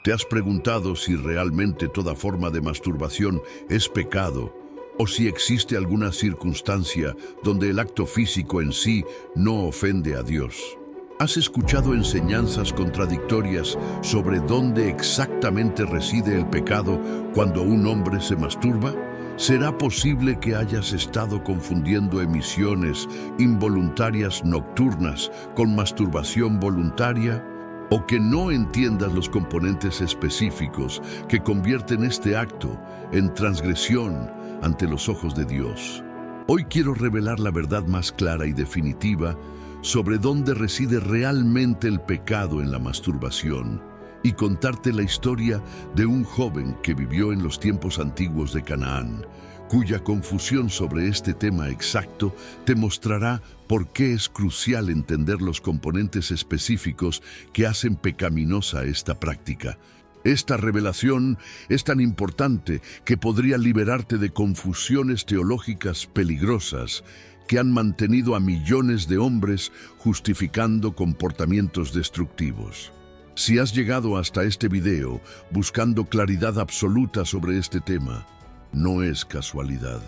¿Te has preguntado si realmente toda forma de masturbación es pecado o si existe alguna circunstancia donde el acto físico en sí no ofende a Dios? ¿Has escuchado enseñanzas contradictorias sobre dónde exactamente reside el pecado cuando un hombre se masturba? ¿Será posible que hayas estado confundiendo emisiones involuntarias nocturnas con masturbación voluntaria? ¿O que no entiendas los componentes específicos que convierten este acto en transgresión ante los ojos de Dios? Hoy quiero revelar la verdad más clara y definitiva sobre dónde reside realmente el pecado en la masturbación y contarte la historia de un joven que vivió en los tiempos antiguos de Canaán, cuya confusión sobre este tema exacto te mostrará por qué es crucial entender los componentes específicos que hacen pecaminosa esta práctica. Esta revelación es tan importante que podría liberarte de confusiones teológicas peligrosas que han mantenido a millones de hombres justificando comportamientos destructivos. Si has llegado hasta este video buscando claridad absoluta sobre este tema, no es casualidad.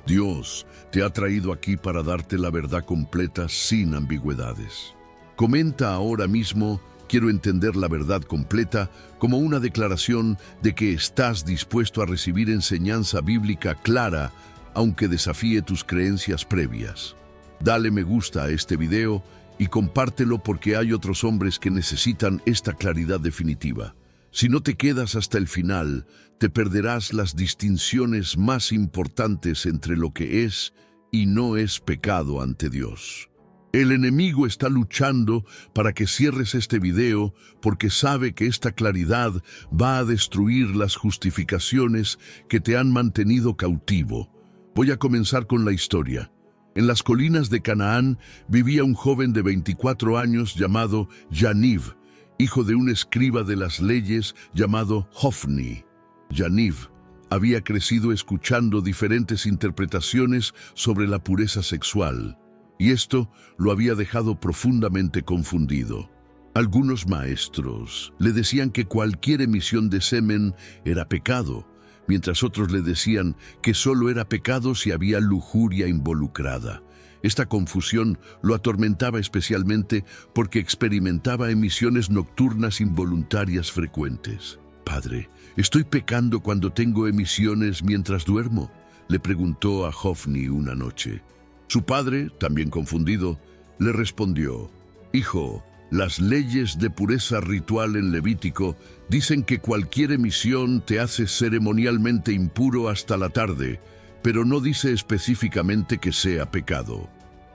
Dios te ha traído aquí para darte la verdad completa sin ambigüedades. Comenta ahora mismo: quiero entender la verdad completa, como una declaración de que estás dispuesto a recibir enseñanza bíblica clara, aunque desafíe tus creencias previas. Dale me gusta a este video y compártelo porque hay otros hombres que necesitan esta claridad definitiva. Si no te quedas hasta el final, te perderás las distinciones más importantes entre lo que es y no es pecado ante Dios. El enemigo está luchando para que cierres este video porque sabe que esta claridad va a destruir las justificaciones que te han mantenido cautivo. Voy a comenzar con la historia. En las colinas de Canaán vivía un joven de 24 años llamado Yaniv, hijo de un escriba de las leyes llamado Hofni. Yaniv había crecido escuchando diferentes interpretaciones sobre la pureza sexual, y esto lo había dejado profundamente confundido. Algunos maestros le decían que cualquier emisión de semen era pecado, mientras otros le decían que solo era pecado si había lujuria involucrada. Esta confusión lo atormentaba especialmente porque experimentaba emisiones nocturnas involuntarias frecuentes. «Padre, ¿estoy pecando cuando tengo emisiones mientras duermo?», le preguntó a Hofni una noche. Su padre, también confundido, le respondió: «Hijo, las leyes de pureza ritual en Levítico dicen que cualquier emisión te hace ceremonialmente impuro hasta la tarde, pero no dice específicamente que sea pecado».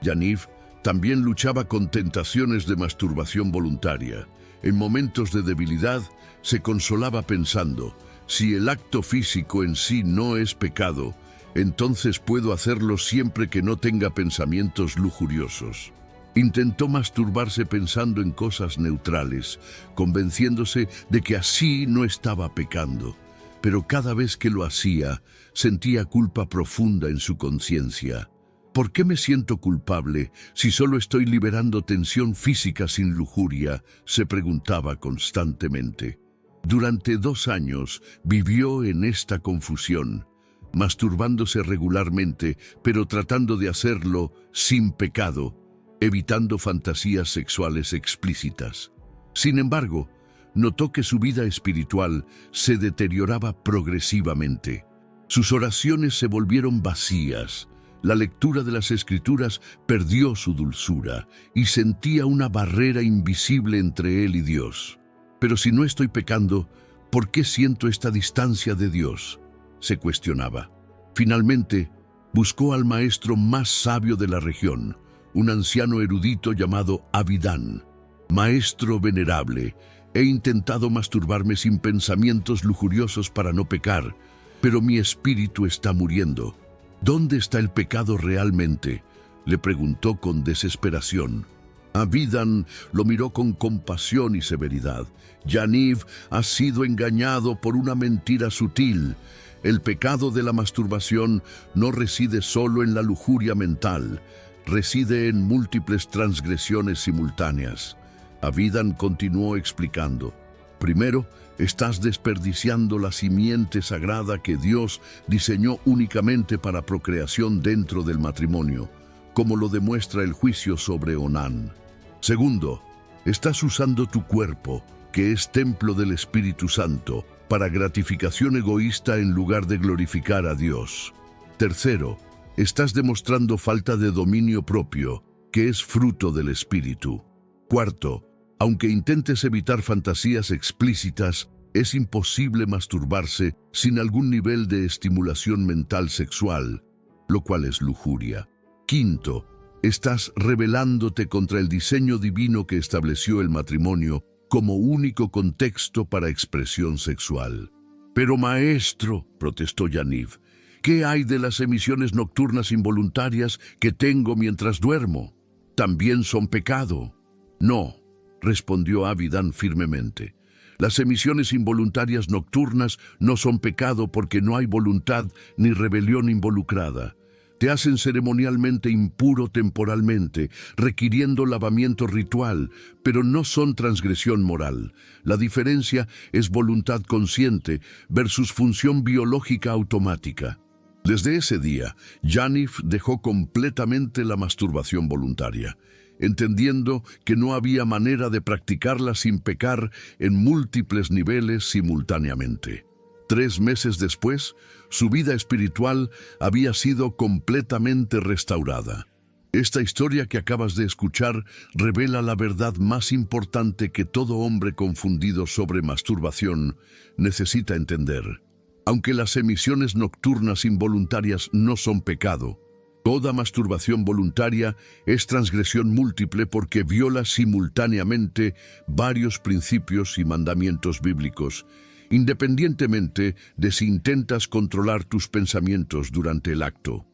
Yaniv también luchaba con tentaciones de masturbación voluntaria. En momentos de debilidad, se consolaba pensando: si el acto físico en sí no es pecado, entonces puedo hacerlo siempre que no tenga pensamientos lujuriosos. Intentó masturbarse pensando en cosas neutrales, convenciéndose de que así no estaba pecando. Pero cada vez que lo hacía, sentía culpa profunda en su conciencia. ¿Por qué me siento culpable si solo estoy liberando tensión física sin lujuria?, se preguntaba constantemente. Durante 2 años vivió en esta confusión, masturbándose regularmente, pero tratando de hacerlo sin pecado, evitando fantasías sexuales explícitas. Sin embargo, notó que su vida espiritual se deterioraba progresivamente. Sus oraciones se volvieron vacías, la lectura de las Escrituras perdió su dulzura y sentía una barrera invisible entre él y Dios. «Pero si no estoy pecando, ¿por qué siento esta distancia de Dios?», se cuestionaba. Finalmente, buscó al maestro más sabio de la región, un anciano erudito llamado Abidán. «Maestro venerable, he intentado masturbarme sin pensamientos lujuriosos para no pecar, pero mi espíritu está muriendo. ¿Dónde está el pecado realmente?», le preguntó con desesperación. Abidán lo miró con compasión y severidad. «Yaniv ha sido engañado por una mentira sutil. El pecado de la masturbación no reside solo en la lujuria mental, reside en múltiples transgresiones simultáneas». Abidán continuó explicando: «Primero, Estás desperdiciando la simiente sagrada que Dios diseñó únicamente para procreación dentro del matrimonio, como lo demuestra el juicio sobre Onán. Segundo, estás usando tu cuerpo, que es templo del Espíritu Santo, para gratificación egoísta en lugar de glorificar a Dios. Tercero, estás demostrando falta de dominio propio, que es fruto del Espíritu. Cuarto, aunque intentes evitar fantasías explícitas, es imposible masturbarse sin algún nivel de estimulación mental sexual, lo cual es lujuria. Quinto, estás rebelándote contra el diseño divino que estableció el matrimonio como único contexto para expresión sexual. Pero maestro, protestó Yaniv, ¿qué hay de las emisiones nocturnas involuntarias que tengo mientras duermo? ¿También son pecado? No, respondió Avidan firmemente. Las emisiones involuntarias nocturnas no son pecado porque no hay voluntad ni rebelión involucrada. Te hacen ceremonialmente impuro temporalmente, requiriendo lavamiento ritual, pero no son transgresión moral. La diferencia es voluntad consciente versus función biológica automática. Desde ese día, Yaniv dejó completamente la masturbación voluntaria, entendiendo que no había manera de practicarla sin pecar en múltiples niveles simultáneamente. 3 meses después, su vida espiritual había sido completamente restaurada. Esta historia que acabas de escuchar revela la verdad más importante que todo hombre confundido sobre masturbación necesita entender. Aunque las emisiones nocturnas involuntarias no son pecado, toda masturbación voluntaria es transgresión múltiple porque viola simultáneamente varios principios y mandamientos bíblicos, independientemente de si intentas controlar tus pensamientos durante el acto.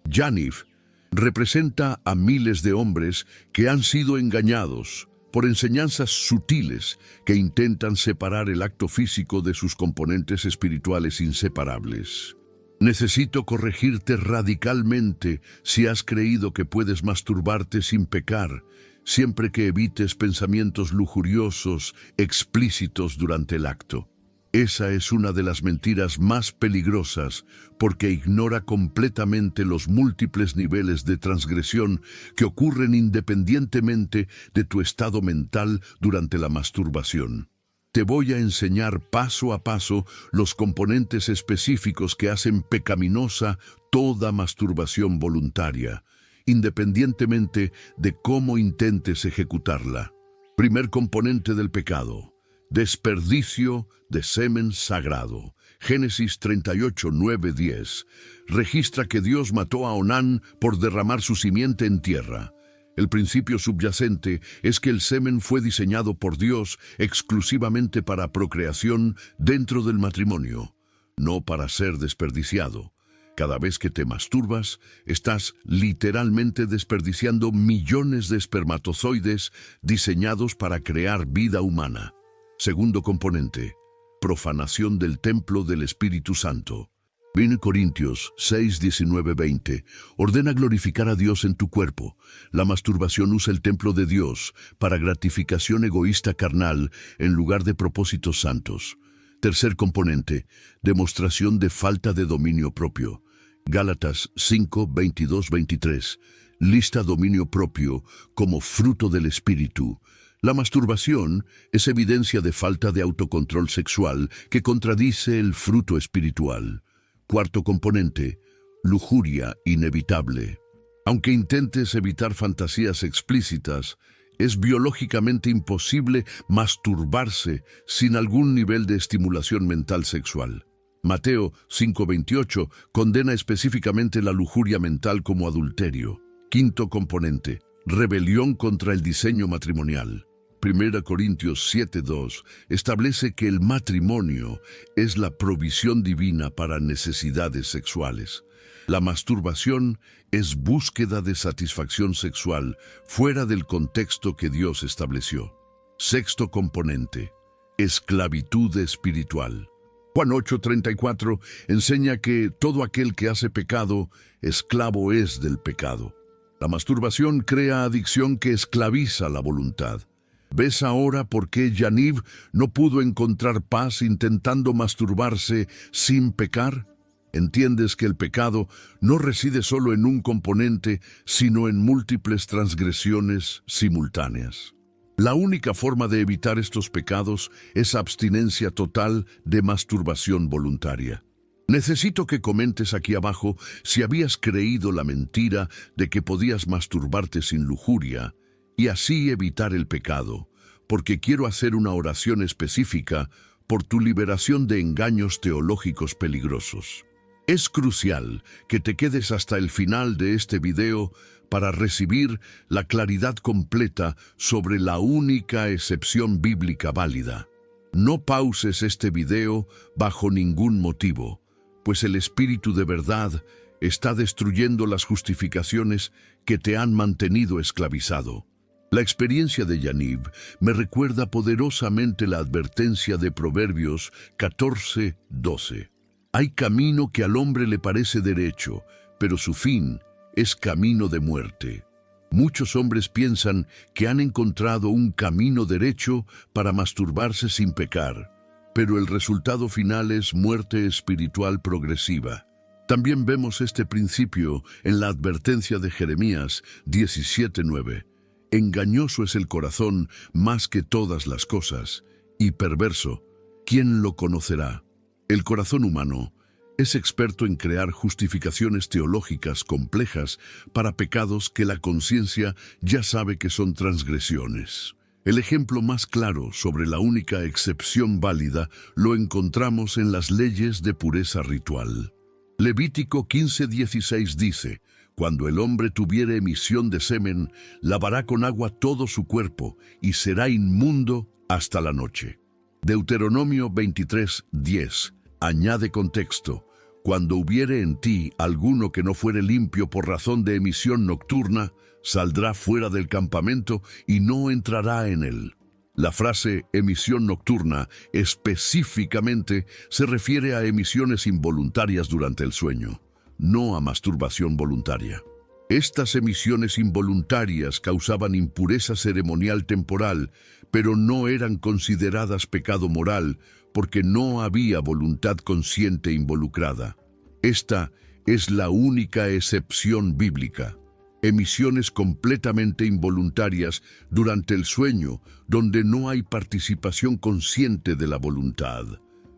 Yaniv representa a miles de hombres que han sido engañados por enseñanzas sutiles que intentan separar el acto físico de sus componentes espirituales inseparables. Necesito corregirte radicalmente si has creído que puedes masturbarte sin pecar, siempre que evites pensamientos lujuriosos, explícitos durante el acto. Esa es una de las mentiras más peligrosas porque ignora completamente los múltiples niveles de transgresión que ocurren independientemente de tu estado mental durante la masturbación. Te voy a enseñar paso a paso los componentes específicos que hacen pecaminosa toda masturbación voluntaria, independientemente de cómo intentes ejecutarla. Primer componente del pecado: desperdicio de semen sagrado. Génesis 38, 9, 10 registra que Dios mató a Onán por derramar su simiente en tierra. El principio subyacente es que el semen fue diseñado por Dios exclusivamente para procreación dentro del matrimonio, no para ser desperdiciado. Cada vez que te masturbas, estás literalmente desperdiciando millones de espermatozoides diseñados para crear vida humana. Segundo componente: profanación del templo del Espíritu Santo. 1 Corintios 6, 19, 20 ordena glorificar a Dios en tu cuerpo. La masturbación usa el templo de Dios para gratificación egoísta carnal en lugar de propósitos santos. Tercer componente: demostración de falta de dominio propio. Gálatas 5, 22, 23 lista dominio propio como fruto del Espíritu. La masturbación es evidencia de falta de autocontrol sexual que contradice el fruto espiritual. Cuarto componente: lujuria inevitable. Aunque intentes evitar fantasías explícitas, es biológicamente imposible masturbarse sin algún nivel de estimulación mental sexual. Mateo 5:28 condena específicamente la lujuria mental como adulterio. Quinto componente: rebelión contra el diseño matrimonial. 1 Corintios 7:2 establece que el matrimonio es la provisión divina para necesidades sexuales. La masturbación es búsqueda de satisfacción sexual fuera del contexto que Dios estableció. Sexto componente: esclavitud espiritual. Juan 8:34 enseña que todo aquel que hace pecado, esclavo es del pecado. La masturbación crea adicción que esclaviza la voluntad. ¿Ves ahora por qué Yaniv no pudo encontrar paz intentando masturbarse sin pecar? Entiendes que el pecado no reside solo en un componente, sino en múltiples transgresiones simultáneas. La única forma de evitar estos pecados es abstinencia total de masturbación voluntaria. Necesito que comentes aquí abajo si habías creído la mentira de que podías masturbarte sin lujuria y así evitar el pecado, porque quiero hacer una oración específica por tu liberación de engaños teológicos peligrosos. Es crucial que te quedes hasta el final de este video para recibir la claridad completa sobre la única excepción bíblica válida. No pauses este video bajo ningún motivo, pues el Espíritu de verdad está destruyendo las justificaciones que te han mantenido esclavizado. La experiencia de Yaniv me recuerda poderosamente la advertencia de Proverbios 14:12. Hay camino que al hombre le parece derecho, pero su fin es camino de muerte. Muchos hombres piensan que han encontrado un camino derecho para masturbarse sin pecar, pero el resultado final es muerte espiritual progresiva. También vemos este principio en la advertencia de Jeremías 17:9. Engañoso es el corazón más que todas las cosas, y perverso, ¿quién lo conocerá? El corazón humano es experto en crear justificaciones teológicas complejas para pecados que la conciencia ya sabe que son transgresiones. El ejemplo más claro sobre la única excepción válida lo encontramos en las leyes de pureza ritual. Levítico 15:16 dice: cuando el hombre tuviere emisión de semen, lavará con agua todo su cuerpo y será inmundo hasta la noche. Deuteronomio 23:10 añade contexto: cuando hubiere en ti alguno que no fuere limpio por razón de emisión nocturna, saldrá fuera del campamento y no entrará en él. La frase emisión nocturna específicamente se refiere a emisiones involuntarias durante el sueño, no a masturbación voluntaria. Estas emisiones involuntarias causaban impureza ceremonial temporal, pero no eran consideradas pecado moral porque no había voluntad consciente involucrada. Esta es la única excepción bíblica. Emisiones completamente involuntarias durante el sueño, donde no hay participación consciente de la voluntad.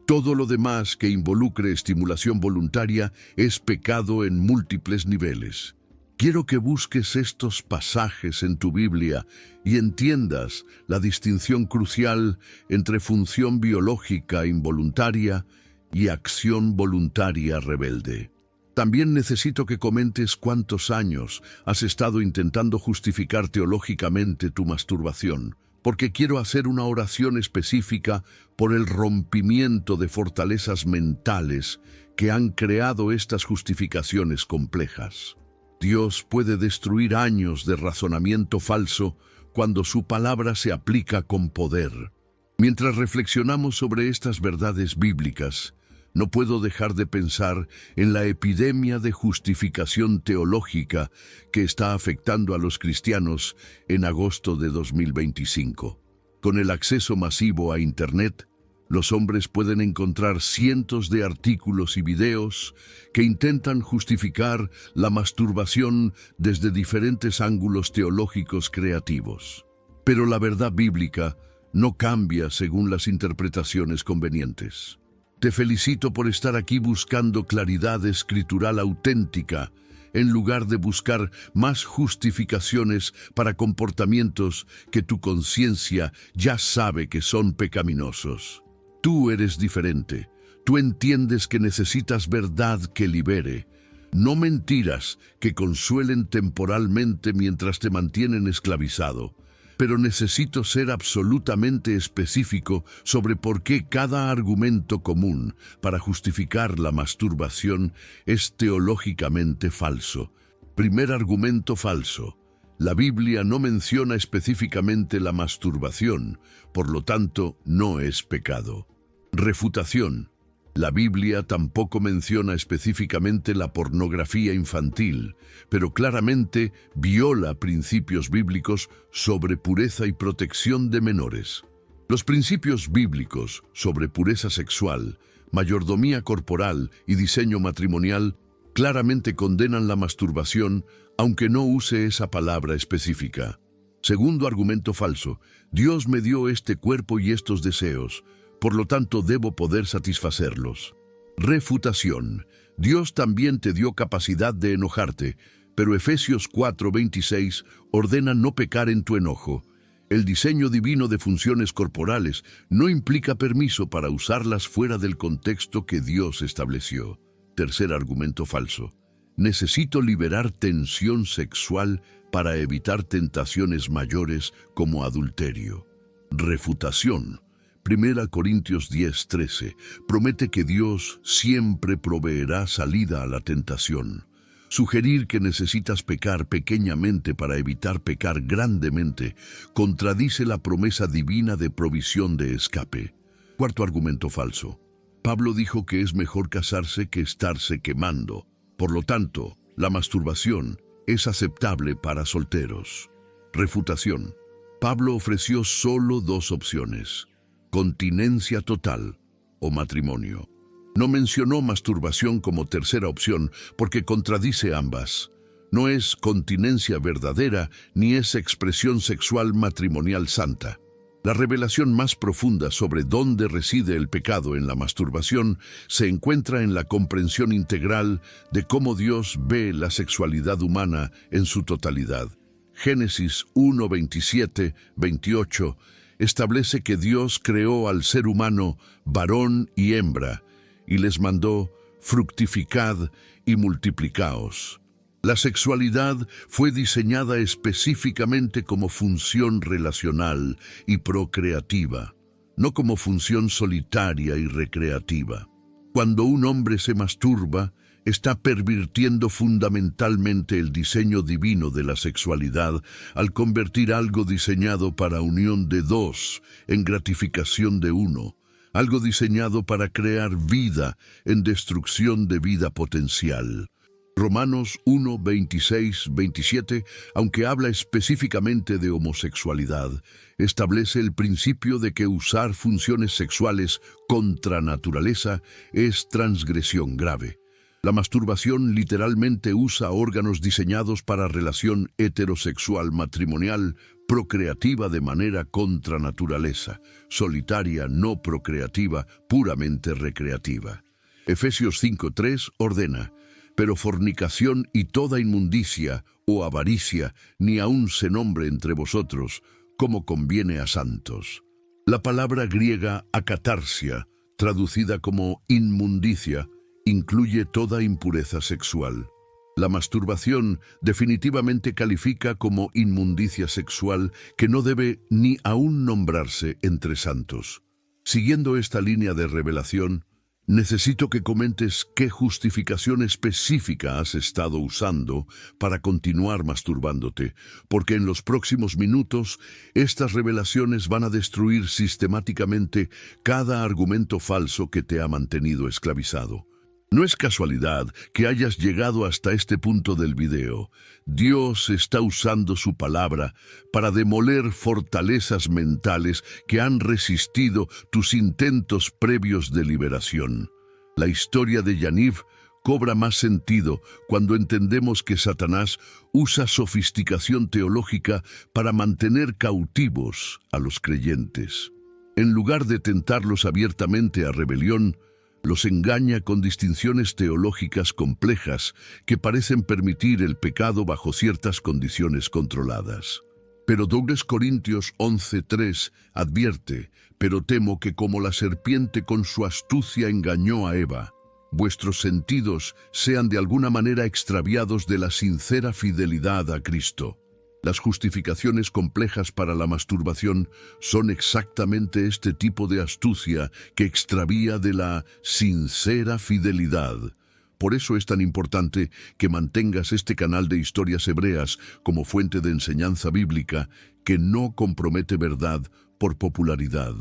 Todo lo demás que involucre estimulación voluntaria es pecado en múltiples niveles. Quiero que busques estos pasajes en tu Biblia y entiendas la distinción crucial entre función biológica involuntaria y acción voluntaria rebelde. También necesito que comentes cuántos años has estado intentando justificar teológicamente tu masturbación, porque quiero hacer una oración específica por el rompimiento de fortalezas mentales que han creado estas justificaciones complejas. Dios puede destruir años de razonamiento falso cuando su palabra se aplica con poder. Mientras reflexionamos sobre estas verdades bíblicas, no puedo dejar de pensar en la epidemia de justificación teológica que está afectando a los cristianos en agosto de 2025. Con el acceso masivo a Internet, los hombres pueden encontrar cientos de artículos y videos que intentan justificar la masturbación desde diferentes ángulos teológicos creativos. Pero la verdad bíblica no cambia según las interpretaciones convenientes. Te felicito por estar aquí buscando claridad escritural auténtica, en lugar de buscar más justificaciones para comportamientos que tu conciencia ya sabe que son pecaminosos. Tú eres diferente. Tú entiendes que necesitas verdad que libere, no mentiras que consuelen temporalmente mientras te mantienen esclavizado. Pero necesito ser absolutamente específico sobre por qué cada argumento común para justificar la masturbación es teológicamente falso. Primer argumento falso: la Biblia no menciona específicamente la masturbación, por lo tanto, no es pecado. Refutación: La Biblia tampoco menciona específicamente la pornografía infantil, pero claramente viola principios bíblicos sobre pureza y protección de menores. Los principios bíblicos sobre pureza sexual, mayordomía corporal y diseño matrimonial claramente condenan la masturbación, aunque no use esa palabra específica. Segundo argumento falso: Dios me dio este cuerpo y estos deseos, por lo tanto debo poder satisfacerlos. Refutación: Dios también te dio capacidad de enojarte, pero Efesios 4:26 ordena no pecar en tu enojo. El diseño divino de funciones corporales no implica permiso para usarlas fuera del contexto que Dios estableció. Tercer argumento falso: necesito liberar tensión sexual para evitar tentaciones mayores como adulterio. Refutación: 1 Corintios 10:13 promete que Dios siempre proveerá salida a la tentación. Sugerir que necesitas pecar pequeñamente para evitar pecar grandemente contradice la promesa divina de provisión de escape. Cuarto argumento falso: Pablo dijo que es mejor casarse que estarse quemando. Por lo tanto, la masturbación es aceptable para solteros. Refutación: Pablo ofreció solo dos opciones: continencia total o matrimonio. No mencionó masturbación como tercera opción porque contradice ambas. No es continencia verdadera ni es expresión sexual matrimonial santa. La revelación más profunda sobre dónde reside el pecado en la masturbación se encuentra en la comprensión integral de cómo Dios ve la sexualidad humana en su totalidad. Génesis 1:27-28 establece que Dios creó al ser humano varón y hembra y les mandó: fructificad y multiplicaos. La sexualidad fue diseñada específicamente como función relacional y procreativa, no como función solitaria y recreativa. Cuando un hombre se masturba, está pervirtiendo fundamentalmente el diseño divino de la sexualidad al convertir algo diseñado para unión de dos en gratificación de uno, algo diseñado para crear vida en destrucción de vida potencial. Romanos 1:26-27, aunque habla específicamente de homosexualidad, establece el principio de que usar funciones sexuales contra naturaleza es transgresión grave. La masturbación literalmente usa órganos diseñados para relación heterosexual matrimonial procreativa de manera contra naturaleza, solitaria, no procreativa, puramente recreativa. Efesios 5:3 ordena: pero fornicación y toda inmundicia o avaricia ni aun se nombre entre vosotros, como conviene a santos. La palabra griega akatarsia, traducida como inmundicia, incluye toda impureza sexual. La masturbación definitivamente califica como inmundicia sexual que no debe ni aún nombrarse entre santos. Siguiendo esta línea de revelación, necesito que comentes qué justificación específica has estado usando para continuar masturbándote, porque en los próximos minutos estas revelaciones van a destruir sistemáticamente cada argumento falso que te ha mantenido esclavizado. No es casualidad que hayas llegado hasta este punto del video. Dios está usando su palabra para demoler fortalezas mentales que han resistido tus intentos previos de liberación. La historia de Yaniv cobra más sentido cuando entendemos que Satanás usa sofisticación teológica para mantener cautivos a los creyentes. En lugar de tentarlos abiertamente a rebelión, los engaña con distinciones teológicas complejas que parecen permitir el pecado bajo ciertas condiciones controladas. Pero 2 Corintios 11:3 advierte: pero temo que como la serpiente con su astucia engañó a Eva, vuestros sentidos sean de alguna manera extraviados de la sincera fidelidad a Cristo. Las justificaciones complejas para la masturbación son exactamente este tipo de astucia que extravía de la sincera fidelidad. Por eso es tan importante que mantengas este canal de historias hebreas como fuente de enseñanza bíblica que no compromete verdad por popularidad.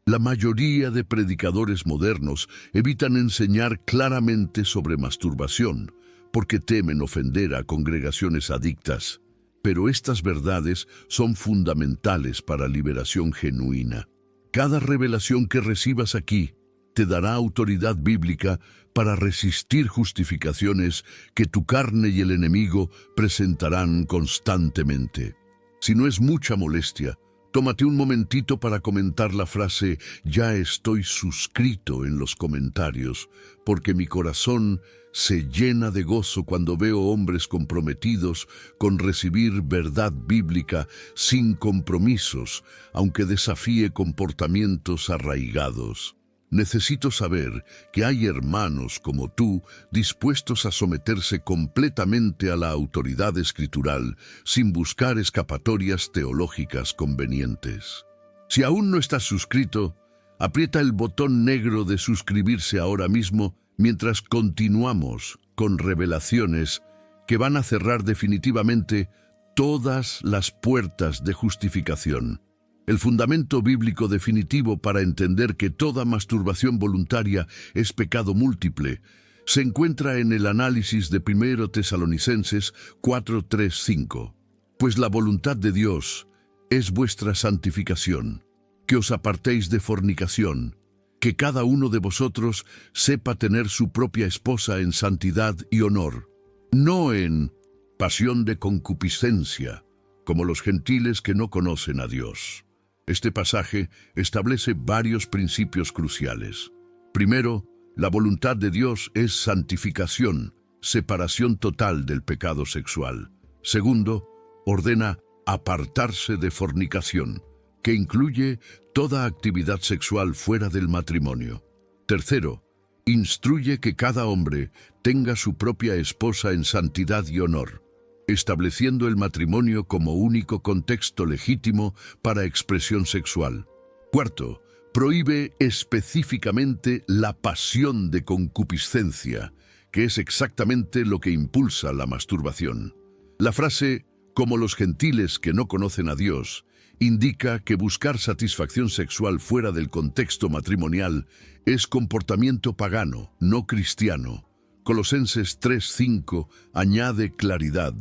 La mayoría de predicadores modernos evitan enseñar claramente sobre masturbación, porque temen ofender a congregaciones adictas. Pero estas verdades son fundamentales para liberación genuina. Cada revelación que recibas aquí te dará autoridad bíblica para resistir justificaciones que tu carne y el enemigo presentarán constantemente. Si no es mucha molestia, tómate un momentito para comentar la frase "Ya estoy suscrito" en los comentarios, porque mi corazón se llena de gozo cuando veo hombres comprometidos con recibir verdad bíblica sin compromisos, aunque desafíe comportamientos arraigados. Necesito saber que hay hermanos como tú dispuestos a someterse completamente a la autoridad escritural sin buscar escapatorias teológicas convenientes. Si aún no estás suscrito, aprieta el botón negro de suscribirse ahora mismo mientras continuamos con revelaciones que van a cerrar definitivamente todas las puertas de justificación. El fundamento bíblico definitivo para entender que toda masturbación voluntaria es pecado múltiple se encuentra en el análisis de 1 Tesalonicenses 4:3-5. Pues la voluntad de Dios es vuestra santificación, que os apartéis de fornicación, que cada uno de vosotros sepa tener su propia esposa en santidad y honor, no en pasión de concupiscencia, como los gentiles que no conocen a Dios. Este pasaje establece varios principios cruciales. Primero, la voluntad de Dios es santificación, separación total del pecado sexual. Segundo, ordena apartarse de fornicación, que incluye toda actividad sexual fuera del matrimonio. Tercero, instruye que cada hombre tenga su propia esposa en santidad y honor, estableciendo el matrimonio como único contexto legítimo para expresión sexual. Cuarto, prohíbe específicamente la pasión de concupiscencia, que es exactamente lo que impulsa la masturbación. La frase "como los gentiles que no conocen a Dios" indica que buscar satisfacción sexual fuera del contexto matrimonial es comportamiento pagano, no cristiano. Colosenses 3:5 añade claridad.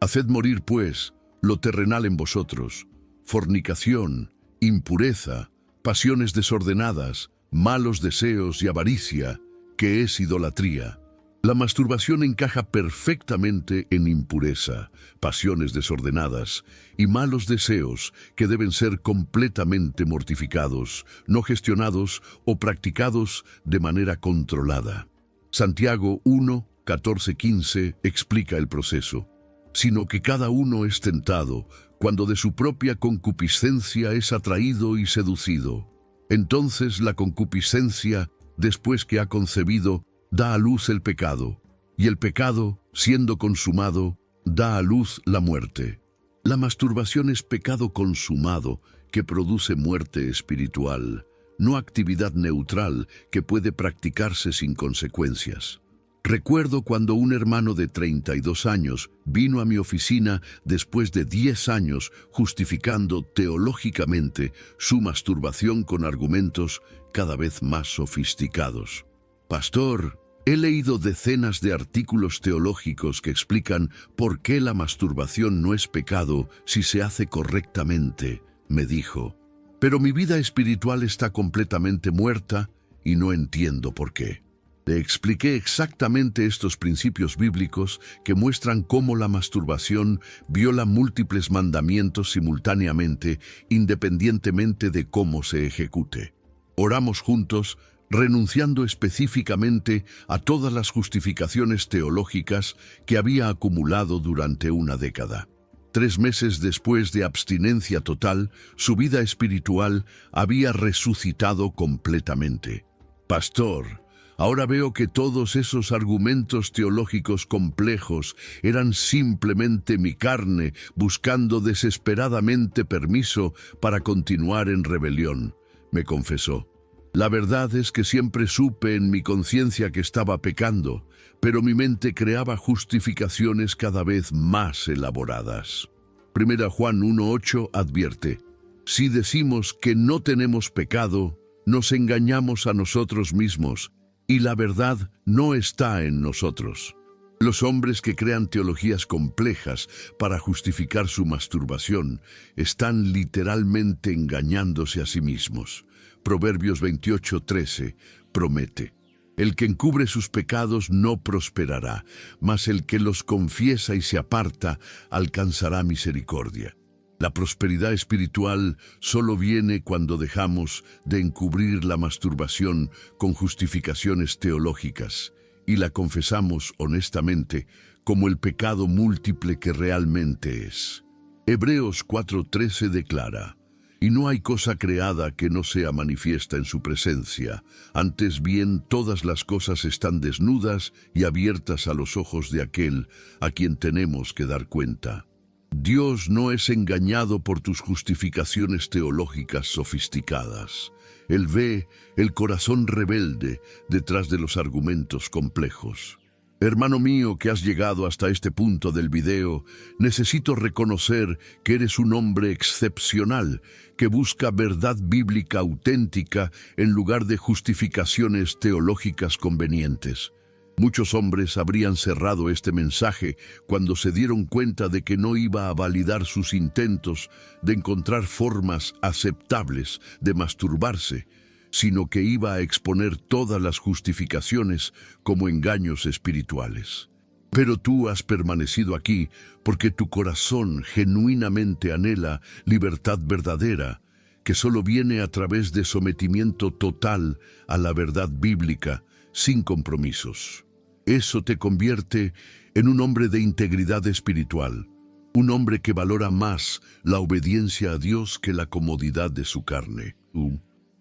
Haced morir, pues, lo terrenal en vosotros: fornicación, impureza, pasiones desordenadas, malos deseos y avaricia, que es idolatría. La masturbación encaja perfectamente en impureza, pasiones desordenadas y malos deseos que deben ser completamente mortificados, no gestionados o practicados de manera controlada. Santiago 1:14-15 explica el proceso. Sino que cada uno es tentado cuando de su propia concupiscencia es atraído y seducido. Entonces la concupiscencia, después que ha concebido, da a luz el pecado, y el pecado, siendo consumado, da a luz la muerte. La masturbación es pecado consumado que produce muerte espiritual, no actividad neutral que puede practicarse sin consecuencias. Recuerdo cuando un hermano de 32 años vino a mi oficina después de 10 años justificando teológicamente su masturbación con argumentos cada vez más sofisticados. Pastor, he leído decenas de artículos teológicos que explican por qué la masturbación no es pecado si se hace correctamente, me dijo. Pero mi vida espiritual está completamente muerta y no entiendo por qué. Le expliqué exactamente estos principios bíblicos que muestran cómo la masturbación viola múltiples mandamientos simultáneamente, independientemente de cómo se ejecute. Oramos juntos, renunciando específicamente a todas las justificaciones teológicas que había acumulado durante una década. 3 meses después de abstinencia total, su vida espiritual había resucitado completamente. Pastor, ahora veo que todos esos argumentos teológicos complejos eran simplemente mi carne buscando desesperadamente permiso para continuar en rebelión, me confesó. La verdad es que siempre supe en mi conciencia que estaba pecando, pero mi mente creaba justificaciones cada vez más elaboradas. 1 Juan 1:8 advierte: si decimos que no tenemos pecado, nos engañamos a nosotros mismos y la verdad no está en nosotros. Los hombres que crean teologías complejas para justificar su masturbación están literalmente engañándose a sí mismos. Proverbios 28:13 promete: el que encubre sus pecados no prosperará, mas el que los confiesa y se aparta alcanzará misericordia. La prosperidad espiritual solo viene cuando dejamos de encubrir la masturbación con justificaciones teológicas y la confesamos honestamente como el pecado múltiple que realmente es. Hebreos 4:13 declara: y no hay cosa creada que no sea manifiesta en su presencia. Antes bien, todas las cosas están desnudas y abiertas a los ojos de aquel a quien tenemos que dar cuenta. Dios no es engañado por tus justificaciones teológicas sofisticadas. Él ve el corazón rebelde detrás de los argumentos complejos. Hermano mío que has llegado hasta este punto del video, necesito reconocer que eres un hombre excepcional que busca verdad bíblica auténtica en lugar de justificaciones teológicas convenientes. Muchos hombres habrían cerrado este mensaje cuando se dieron cuenta de que no iba a validar sus intentos de encontrar formas aceptables de masturbarse, sino que iba a exponer todas las justificaciones como engaños espirituales. Pero tú has permanecido aquí porque tu corazón genuinamente anhela libertad verdadera, que solo viene a través de sometimiento total a la verdad bíblica, sin compromisos. Eso te convierte en un hombre de integridad espiritual, un hombre que valora más la obediencia a Dios que la comodidad de su carne.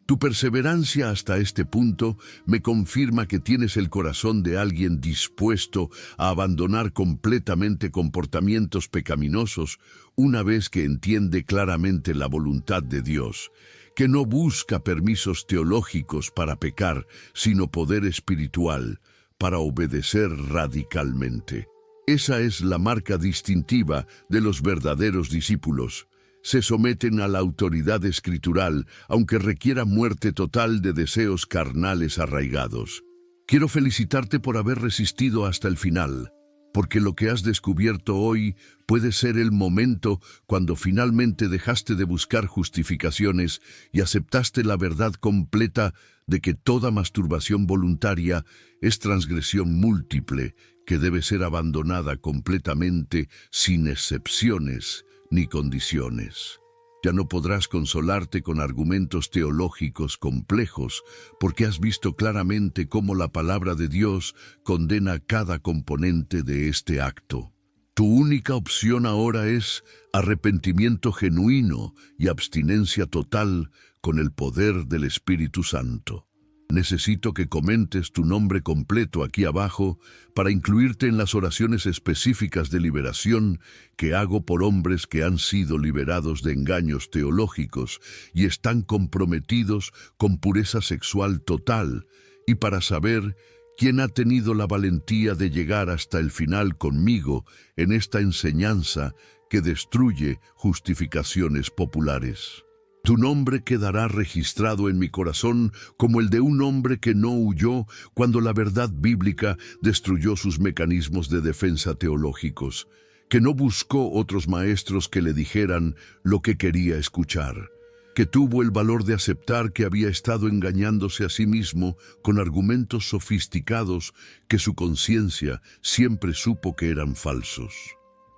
Tu perseverancia hasta este punto me confirma que tienes el corazón de alguien dispuesto a abandonar completamente comportamientos pecaminosos una vez que entiende claramente la voluntad de Dios, que no busca permisos teológicos para pecar, sino poder espiritual para obedecer radicalmente. Esa es la marca distintiva de los verdaderos discípulos. Se someten a la autoridad escritural, aunque requiera muerte total de deseos carnales arraigados. Quiero felicitarte por haber resistido hasta el final, porque lo que has descubierto hoy puede ser el momento cuando finalmente dejaste de buscar justificaciones y aceptaste la verdad completa de que toda masturbación voluntaria es transgresión múltiple que debe ser abandonada completamente sin excepciones ni condiciones. Ya no podrás consolarte con argumentos teológicos complejos porque has visto claramente cómo la palabra de Dios condena cada componente de este acto. Tu única opción ahora es arrepentimiento genuino y abstinencia total con el poder del Espíritu Santo. Necesito que comentes tu nombre completo aquí abajo para incluirte en las oraciones específicas de liberación que hago por hombres que han sido liberados de engaños teológicos y están comprometidos con pureza sexual total, y para saber quién ha tenido la valentía de llegar hasta el final conmigo en esta enseñanza que destruye justificaciones populares. Tu nombre quedará registrado en mi corazón como el de un hombre que no huyó cuando la verdad bíblica destruyó sus mecanismos de defensa teológicos, que no buscó otros maestros que le dijeran lo que quería escuchar, que tuvo el valor de aceptar que había estado engañándose a sí mismo con argumentos sofisticados que su conciencia siempre supo que eran falsos.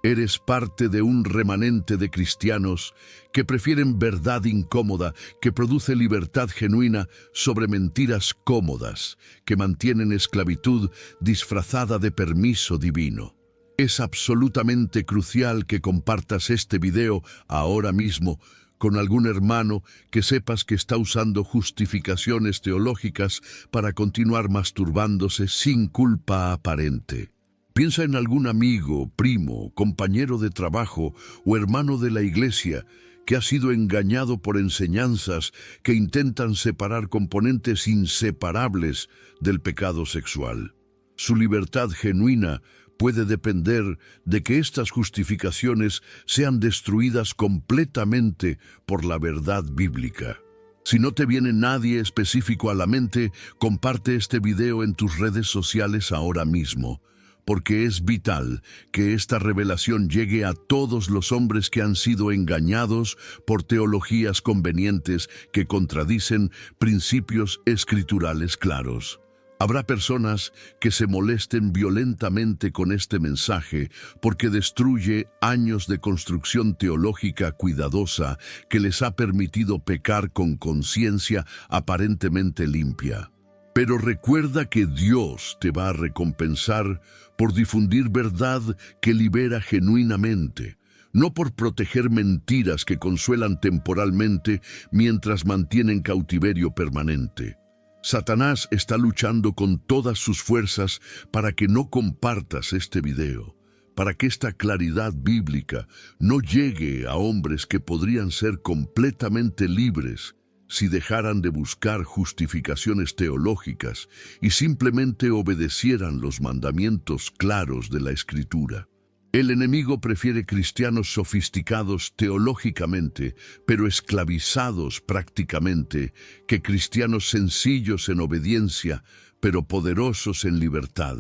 Eres parte de un remanente de cristianos que prefieren verdad incómoda, que produce libertad genuina sobre mentiras cómodas, que mantienen esclavitud disfrazada de permiso divino. Es absolutamente crucial que compartas este video ahora mismo con algún hermano que sepas que está usando justificaciones teológicas para continuar masturbándose sin culpa aparente. Piensa en algún amigo, primo, compañero de trabajo o hermano de la iglesia que ha sido engañado por enseñanzas que intentan separar componentes inseparables del pecado sexual. Su libertad genuina puede depender de que estas justificaciones sean destruidas completamente por la verdad bíblica. Si no te viene nadie específico a la mente, comparte este video en tus redes sociales ahora mismo, porque es vital que esta revelación llegue a todos los hombres que han sido engañados por teologías convenientes que contradicen principios escriturales claros. Habrá personas que se molesten violentamente con este mensaje porque destruye años de construcción teológica cuidadosa que les ha permitido pecar con conciencia aparentemente limpia. Pero recuerda que Dios te va a recompensar por difundir verdad que libera genuinamente, no por proteger mentiras que consuelan temporalmente mientras mantienen cautiverio permanente. Satanás está luchando con todas sus fuerzas para que no compartas este video, para que esta claridad bíblica no llegue a hombres que podrían ser completamente libres si dejaran de buscar justificaciones teológicas y simplemente obedecieran los mandamientos claros de la Escritura. El enemigo prefiere cristianos sofisticados teológicamente, pero esclavizados prácticamente, que cristianos sencillos en obediencia, pero poderosos en libertad.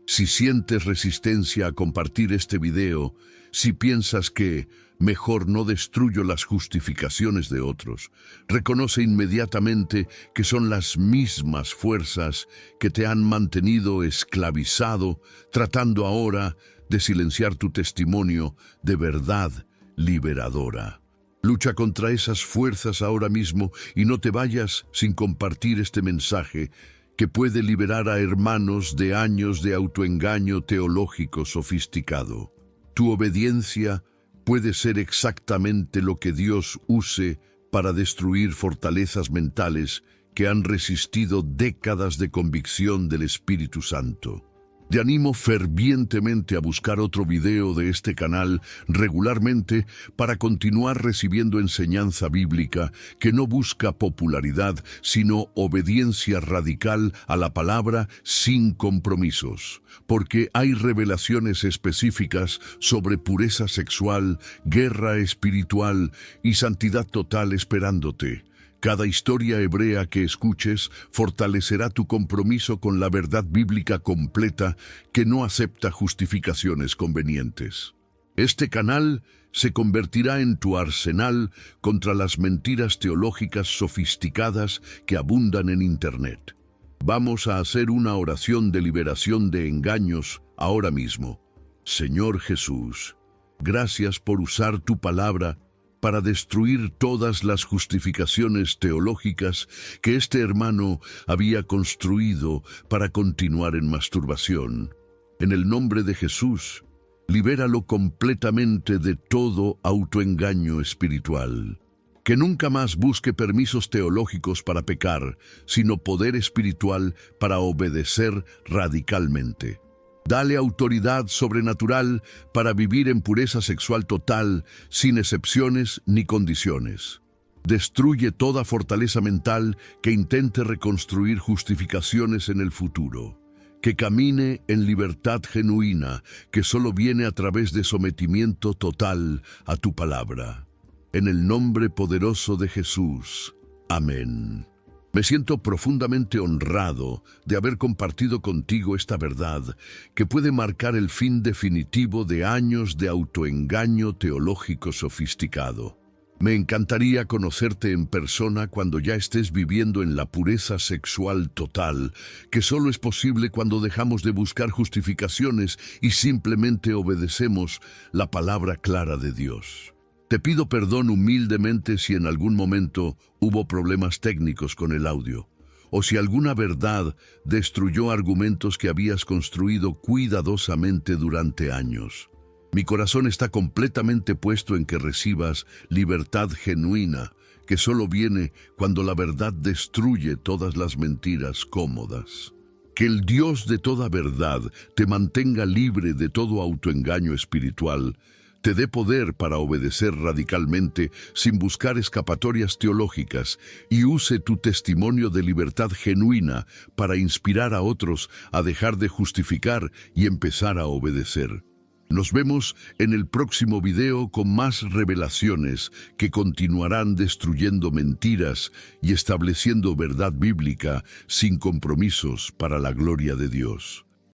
Si sientes resistencia a compartir este video, si piensas que mejor no destruyo las justificaciones de otros, reconoce inmediatamente que son las mismas fuerzas que te han mantenido esclavizado, tratando ahora de silenciar tu testimonio de verdad liberadora. Lucha contra esas fuerzas ahora mismo y no te vayas sin compartir este mensaje que puede liberar a hermanos de años de autoengaño teológico sofisticado. Tu obediencia puede ser exactamente lo que Dios use para destruir fortalezas mentales que han resistido décadas de convicción del Espíritu Santo. Te animo fervientemente a buscar otro video de este canal regularmente para continuar recibiendo enseñanza bíblica que no busca popularidad, sino obediencia radical a la palabra sin compromisos. Porque hay revelaciones específicas sobre pureza sexual, guerra espiritual y santidad total esperándote. Cada historia hebrea que escuches fortalecerá tu compromiso con la verdad bíblica completa que no acepta justificaciones convenientes. Este canal se convertirá en tu arsenal contra las mentiras teológicas sofisticadas que abundan en Internet. Vamos a hacer una oración de liberación de engaños ahora mismo. Señor Jesús, gracias por usar tu palabra para destruir todas las justificaciones teológicas que este hermano había construido para continuar en masturbación. En el nombre de Jesús, libéralo completamente de todo autoengaño espiritual. Que nunca más busque permisos teológicos para pecar, sino poder espiritual para obedecer radicalmente. Dale autoridad sobrenatural para vivir en pureza sexual total, sin excepciones ni condiciones. Destruye toda fortaleza mental que intente reconstruir justificaciones en el futuro. Que camine en libertad genuina, que solo viene a través de sometimiento total a tu palabra. En el nombre poderoso de Jesús. Amén. Me siento profundamente honrado de haber compartido contigo esta verdad que puede marcar el fin definitivo de años de autoengaño teológico sofisticado. Me encantaría conocerte en persona cuando ya estés viviendo en la pureza sexual total, que solo es posible cuando dejamos de buscar justificaciones y simplemente obedecemos la palabra clara de Dios. Te pido perdón humildemente si en algún momento hubo problemas técnicos con el audio, o si alguna verdad destruyó argumentos que habías construido cuidadosamente durante años. Mi corazón está completamente puesto en que recibas libertad genuina, que solo viene cuando la verdad destruye todas las mentiras cómodas. Que el Dios de toda verdad te mantenga libre de todo autoengaño espiritual, te dé poder para obedecer radicalmente sin buscar escapatorias teológicas y use tu testimonio de libertad genuina para inspirar a otros a dejar de justificar y empezar a obedecer. Nos vemos en el próximo video con más revelaciones que continuarán destruyendo mentiras y estableciendo verdad bíblica sin compromisos para la gloria de Dios.